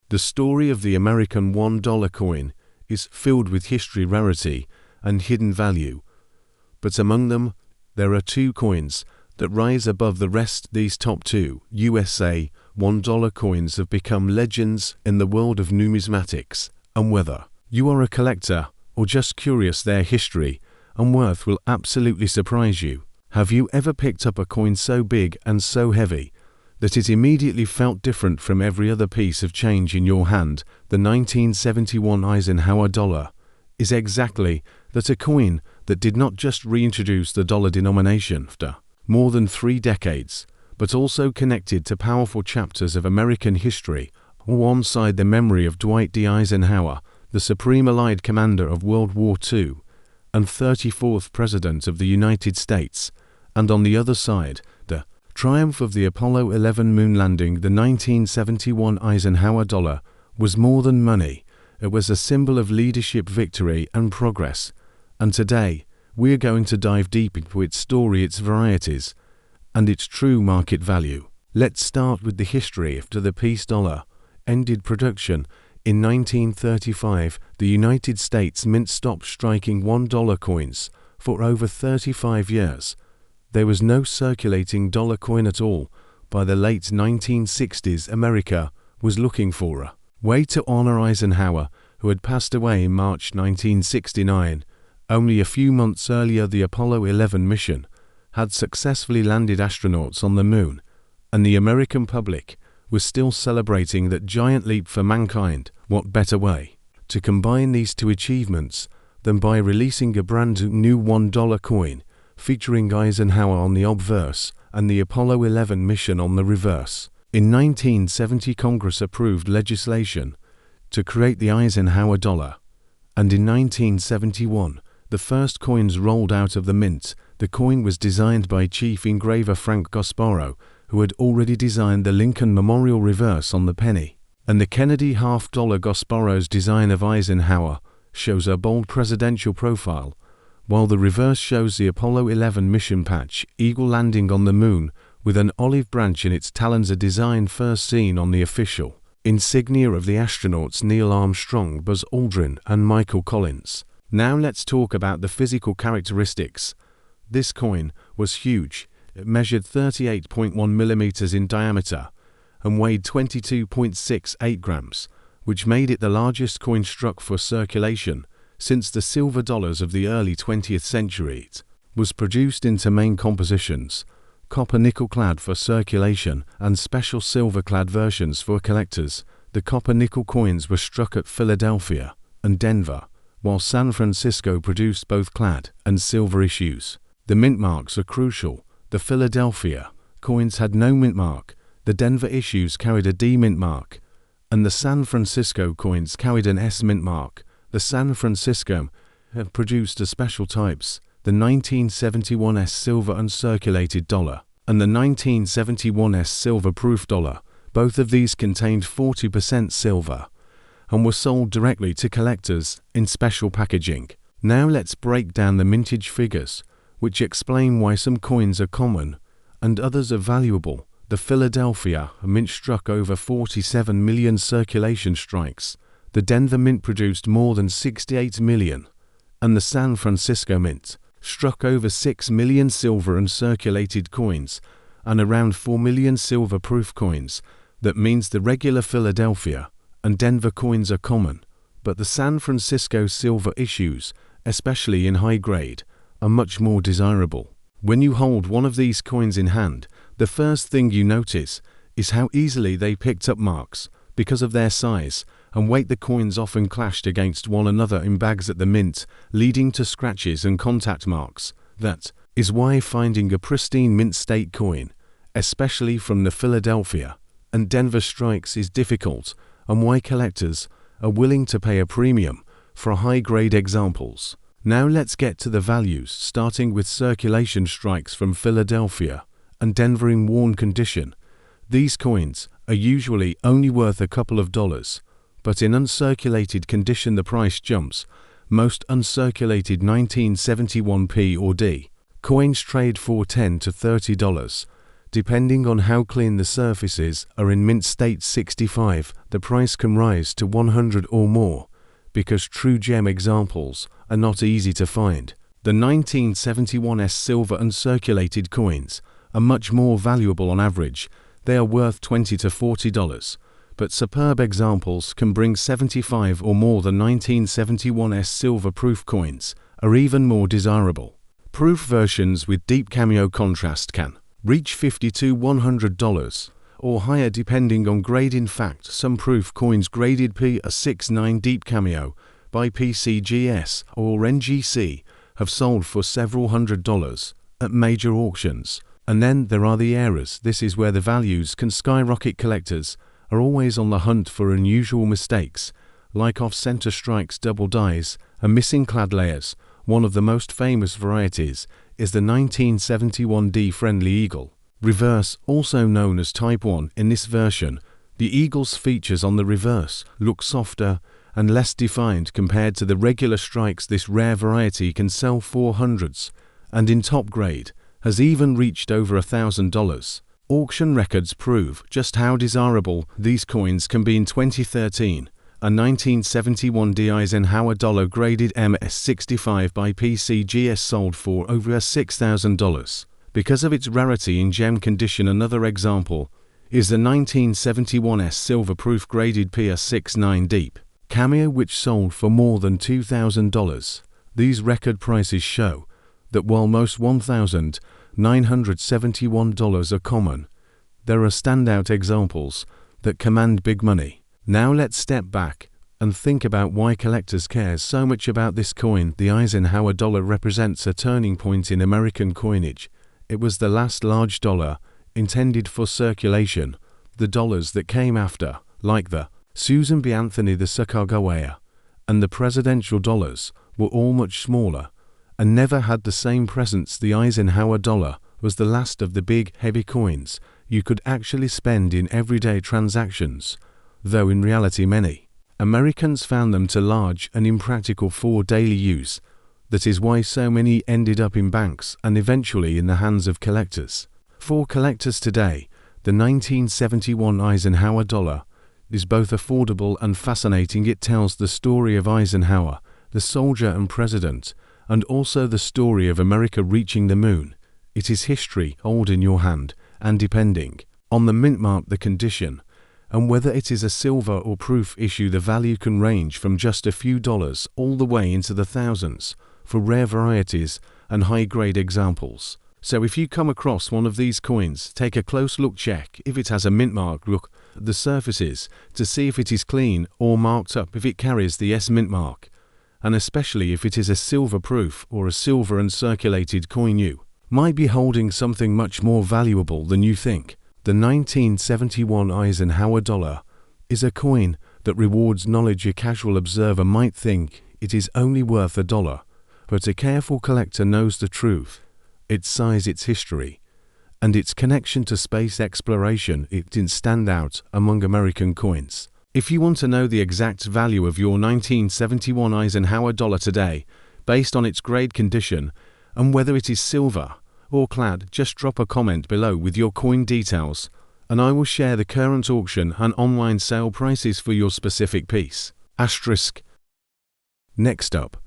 The story of the American $1 coin is filled with history, rarity, and hidden value. But among them, there are two coins that rise above the rest. These top two USA $1 coins have become legends in the world of numismatics, and whether you are a collector or just curious, their history and worth will absolutely surprise you. Have you ever picked up a coin so big and so heavy that it immediately felt different from every other piece of change in your hand? The 1971 Eisenhower dollar is exactly that, a coin that did not just reintroduce the dollar denomination after more than 3 decades, but also connected to powerful chapters of American history, alongside the memory of Dwight D. Eisenhower, the Supreme Allied Commander of World War II and 34th President of the United States, and on the other side, the triumph of the Apollo 11 moon landing. The 1971 Eisenhower dollar was more than money. It was a symbol of leadership, victory, and progress. And today, we're going to dive deep into its story, its varieties, and its true market value. Let's start with the history. After the peace dollar ended production in 1935, the United States Mint stopped striking $1 coins for over 35 years. There was no circulating dollar coin at all. By the late 1960s, America was looking for a way to honor Eisenhower, who had passed away in March 1969. Only a few months earlier, the Apollo 11 mission had successfully landed astronauts on the moon, and the American public was still celebrating that giant leap for mankind. What better way to combine these two achievements than by releasing a brand new $1 coin featuring Eisenhower on the obverse and the Apollo 11 mission on the reverse? In 1970, Congress approved legislation to create the Eisenhower dollar, and in 1971, the first coins rolled out of the mint. The coin was designed by chief engraver Frank Gasparro, who had already designed the Lincoln Memorial reverse on the penny, and the Kennedy $half. Gasparro's design of Eisenhower shows a bold presidential profile, while the reverse shows the Apollo 11 mission patch eagle landing on the moon with an olive branch in its talons, a design first seen on the official insignia of the astronauts Neil Armstrong, Buzz Aldrin, and Michael Collins. Now let's talk about the physical characteristics. This coin was huge. It measured 38.1 millimeters in diameter and weighed 22.68 grams, which made it the largest coin struck for circulation since the silver dollars of the early 20th century. It was produced into main compositions: copper nickel-clad for circulation and special silver-clad versions for collectors. The copper-nickel coins were struck at Philadelphia and Denver, while San Francisco produced both clad and silver issues. The mint marks are crucial. The Philadelphia coins had no mint mark, the Denver issues carried a D mint mark, and the San Francisco coins carried an S mint mark. The San Francisco have produced as special types: the 1971 S silver uncirculated dollar and the 1971 S silver proof dollar. Both of these contained 40% silver and were sold directly to collectors in special packaging. Now let's break down the mintage figures, which explain why some coins are common and others are valuable. The Philadelphia mint struck over 47 million circulation strikes. The Denver mint produced more than 68 million, and the San Francisco mint struck over 6 million silver uncirculated coins and around 4 million silver proof coins. That means the regular Philadelphia and Denver coins are common, but the San Francisco silver issues, especially in high grade, are much more desirable. When you hold one of these coins in hand, the first thing you notice is how easily they picked up marks. Because of their size and weight, the coins often clashed against one another in bags at the mint, leading to scratches and contact marks. That is why finding a pristine mint state coin, especially from the Philadelphia and Denver strikes, is difficult, and why collectors are willing to pay a premium for high-grade examples. Now let's get to the values, starting with circulation strikes from Philadelphia and Denver in worn condition. These coins are usually only worth a couple of dollars, but in uncirculated condition the price jumps. Most uncirculated 1971 P or D coins trade for $10 to $30. Depending on how clean the surfaces are in mint state 65, the price can rise to 100 or more, because true gem examples are not easy to find. The 1971s silver uncirculated coins are much more valuable on average. They are worth $20 to $40, but superb examples can bring 75 or more. The 1971s silver proof coins are even more desirable. Proof versions with deep cameo contrast can reach $50 to $100 or higher depending on grade. In fact, some proof coins graded P69 deep cameo by PCGS or NGC have sold for several $100s at major auctions. And then there are the errors. This is where the values can skyrocket. Collectors are always on the hunt for unusual mistakes, like off-center strikes, double dies, and missing clad layers. One of the most famous varieties is the 1971D Friendly Eagle reverse, also known as Type 1. In this version, the eagle's features on the reverse look softer and less defined compared to the regular strikes. This rare variety can sell for hundreds, and in top grade has even reached over $1,000. Auction records prove just how desirable these coins can be. In 2013, a 1971D Eisenhower dollar graded MS65 by PCGS sold for over $6,000 because of its rarity in gem condition. Another example is the 1971s silver proof graded PS69 deep cameo, which sold for more than $2,000. These record prices show that while most $1,971 are common, there are standout examples that command big money. Now let's step back and think about why collectors care so much about this coin. The Eisenhower dollar represents a turning point in American coinage. It was the last large dollar intended for circulation. The dollars that came after, like the Susan B. Anthony, the Sacagawea, and the presidential dollars, were all much smaller and never had the same presence. The Eisenhower dollar was the last of the big, heavy coins you could actually spend in everyday transactions, though in reality many Americans found them too large and impractical for daily use. That is why so many ended up in banks and eventually in the hands of collectors. For collectors today, the 1971 Eisenhower dollar is both affordable and fascinating. It tells the story of Eisenhower, the soldier and president, and also the story of America reaching the moon. It is history, old in your hand, and depending on the mint mark, the condition, and whether it is a silver or proof issue, the value can range from just a few dollars all the way into the thousands for rare varieties and high-grade examples. So if you come across one of these coins, take a close look. Check if it has a mint mark. Look at the surfaces to see if it is clean or marked up, if it carries the S mint mark, and especially if it is a silver proof or a silver uncirculated coin. You might be holding something much more valuable than you think. The 1971 Eisenhower dollar is a coin that rewards knowledge. A casual observer might think it is only worth $1, but a careful collector knows the truth. Its size, its history, and its connection to space exploration, it didn't stand out among American coins. If you want to know the exact value of your 1971 Eisenhower dollar today, based on its grade, condition, and whether it is silver or clad, just drop a comment below with your coin details, and I will share the current auction and online sale prices for your specific piece. Asterisk. Next up,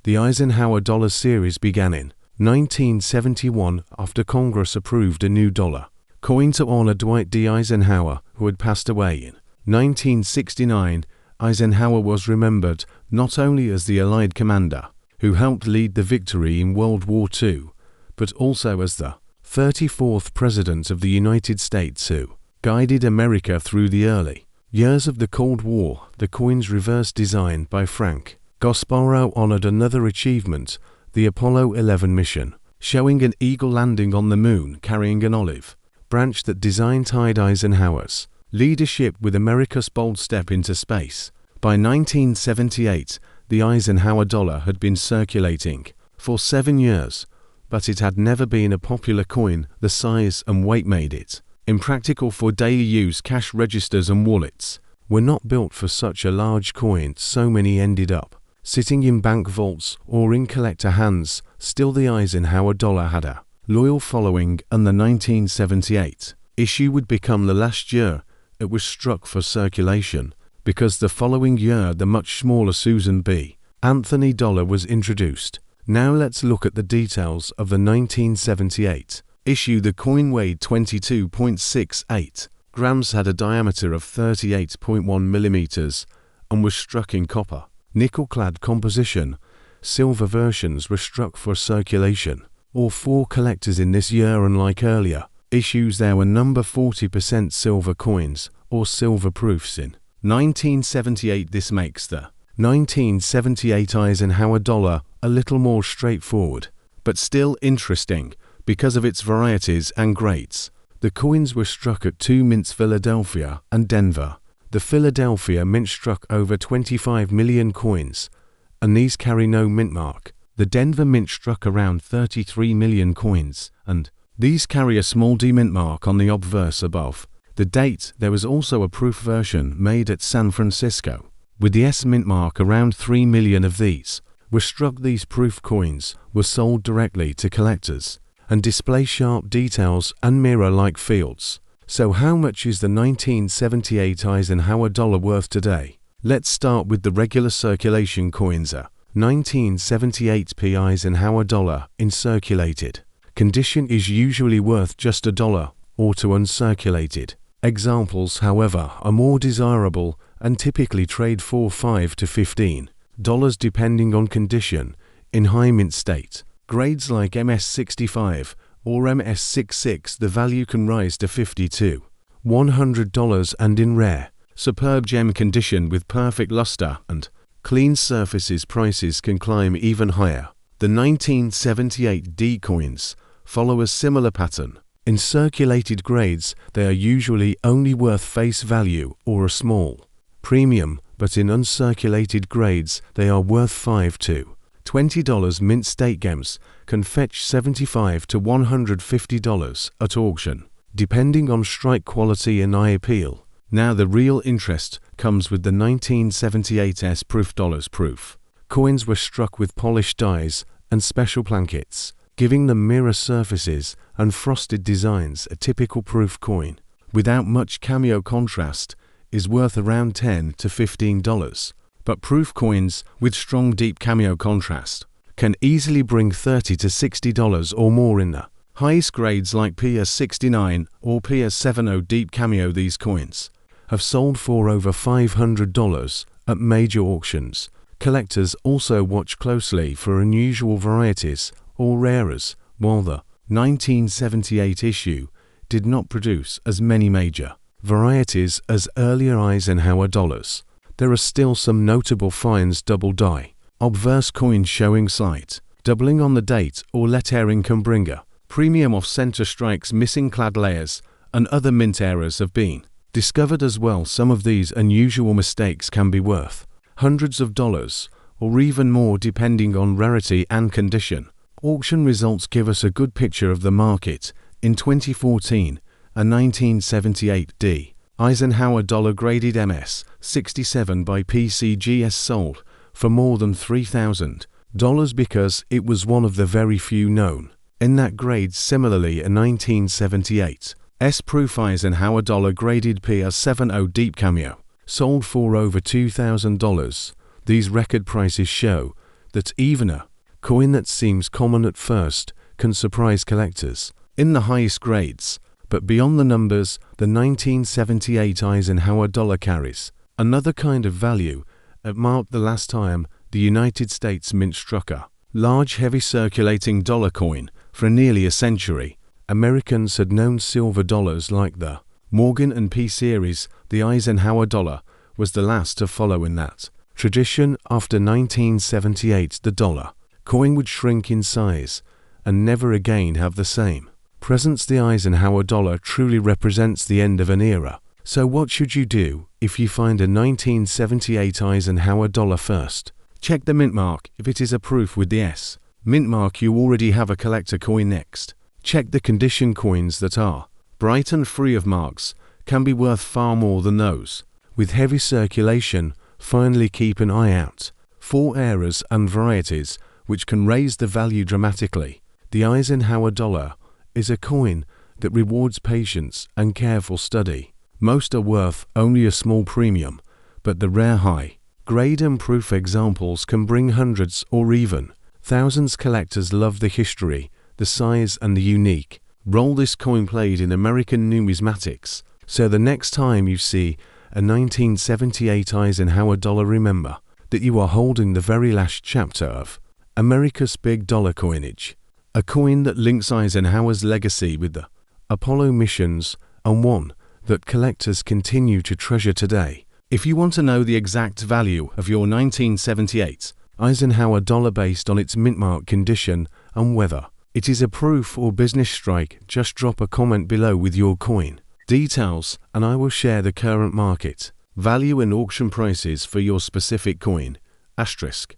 the Eisenhower dollar series began in 1971 after Congress approved a new dollar coin to honor Dwight D. Eisenhower, who had passed away in 1969. Eisenhower was remembered not only as the Allied commander who helped lead the victory in World War II, but also as the 34th President of the United States who guided America through the early years of the Cold War. The coin's reverse design by Frank Gasparro honored another achievement, the Apollo 11 mission, showing an eagle landing on the moon carrying an olive branch. That design tied Eisenhower's leadership with America's bold step into space. By 1978, the Eisenhower dollar had been circulating for 7 years, but it had never been a popular coin. The size and weight made it impractical for daily use. Cash registers and wallets were not built for such a large coin, so many ended up sitting in bank vaults or in collector hands. Still, the Eisenhower dollar had a loyal following, and the 1978 issue would become the last year it was struck for circulation, because the following year the much smaller Susan B. Anthony dollar was introduced. Now let's look at the details of the 1978 issue. The coin weighed 22.68 grams, had a diameter of 38.1 millimeters, and was struck in copper. Nickel-clad composition. Silver versions were struck for circulation. All four collectors in this year, unlike earlier issues, there were number 40% silver coins or silver proofs in 1978. This makes the 1978 Eisenhower dollar a little more straightforward, but still interesting because of its varieties and grades. The coins were struck at two mints, Philadelphia and Denver. The Philadelphia mint struck over 25 million coins, and these carry no mint mark. The Denver mint struck around 33 million coins, and these carry a small D mint mark on the obverse above the date. There was also a proof version made at San Francisco with the S mint mark. Around 3 million of these were struck. These proof coins were sold directly to collectors and display sharp details and mirror-like fields. So how much is the 1978 Eisenhower dollar worth today? Let's start with the regular circulation coins. A 1978 P Eisenhower dollar in circulated condition is usually worth just $1 or to uncirculated examples, however, are more desirable and typically trade for $5 to $15 depending on condition. In high mint state grades like MS-65 or MS-66, the value can rise to $50 to $100, and in rare, superb gem condition with perfect luster and clean surfaces, prices can climb even higher. The 1978 D coins follow a similar pattern. In circulated grades, they are usually only worth face value or a small premium, but in uncirculated grades, they are worth $5 to $20. Mint state gems can fetch $75 to $150 at auction, depending on strike quality and eye appeal. Now the real interest comes with the 1978 S proof dollars. Proof coins were struck with polished dies and special plankets, giving them mirror surfaces and frosted designs. A typical proof coin without much cameo contrast is worth around $10 to $15, but proof coins with strong deep cameo contrast can easily bring $30 to $60 or more in the highest grades like PS69 or PS70 deep cameo. These coins have sold for over $500 at major auctions. Collectors also watch closely for unusual varieties or rares. While the 1978 issue did not produce as many major varieties as earlier Eisenhower dollars, there are still some notable finds. Double die obverse coins showing slight doubling on the date or lettering can bring a premium. Off-center strikes, missing clad layers, and other mint errors have been discovered as well. Some of these unusual mistakes can be worth hundreds of dollars or even more depending on rarity and condition. Auction results give us a good picture of the market. In 2014, a 1978 D Eisenhower dollar graded MS-67 by PCGS sold for more than $3,000 because it was one of the very few known in that grade. Similarly, a 1978 S proof Eisenhower dollar graded PS70 deep cameo sold for over $2,000. These record prices show that even a coin that seems common at first can surprise collectors in the highest grades. But beyond the numbers, the 1978 Eisenhower dollar carries another kind of value. It marked the last time the United States mint struck a large, heavy circulating dollar coin for nearly a century. Americans had known silver dollars like the Morgan and P series. The Eisenhower dollar was the last to follow in that tradition. After 1978, the dollar coin would shrink in size and never again have the same presence. The Eisenhower dollar truly represents the end of an era. So what should you do if you find a 1978 Eisenhower dollar? First, check the mint mark. If it is a proof with the S mint mark, you already have a collector coin. Next, check the condition. Coins that are bright and free of marks can be worth far more than those with heavy circulation. Finally, keep an eye out for errors and varieties which can raise the value dramatically. The Eisenhower dollar is a coin that rewards patience and careful study. Most are worth only a small premium, but the rare high grade and proof examples can bring hundreds or even thousands. Collectors love the history, the size, and the unique role this coin played in American numismatics. So the next time you see a 1978 Eisenhower dollar, remember that you are holding the very last chapter of America's big dollar coinage, a coin that links Eisenhower's legacy with the Apollo missions, and one that collectors continue to treasure today. If you want to know the exact value of your 1978 Eisenhower dollar based on its mint mark condition and whether it is a proof or business strike, just drop a comment below with your coin details and I will share the current market value and auction prices for your specific coin. Asterisk.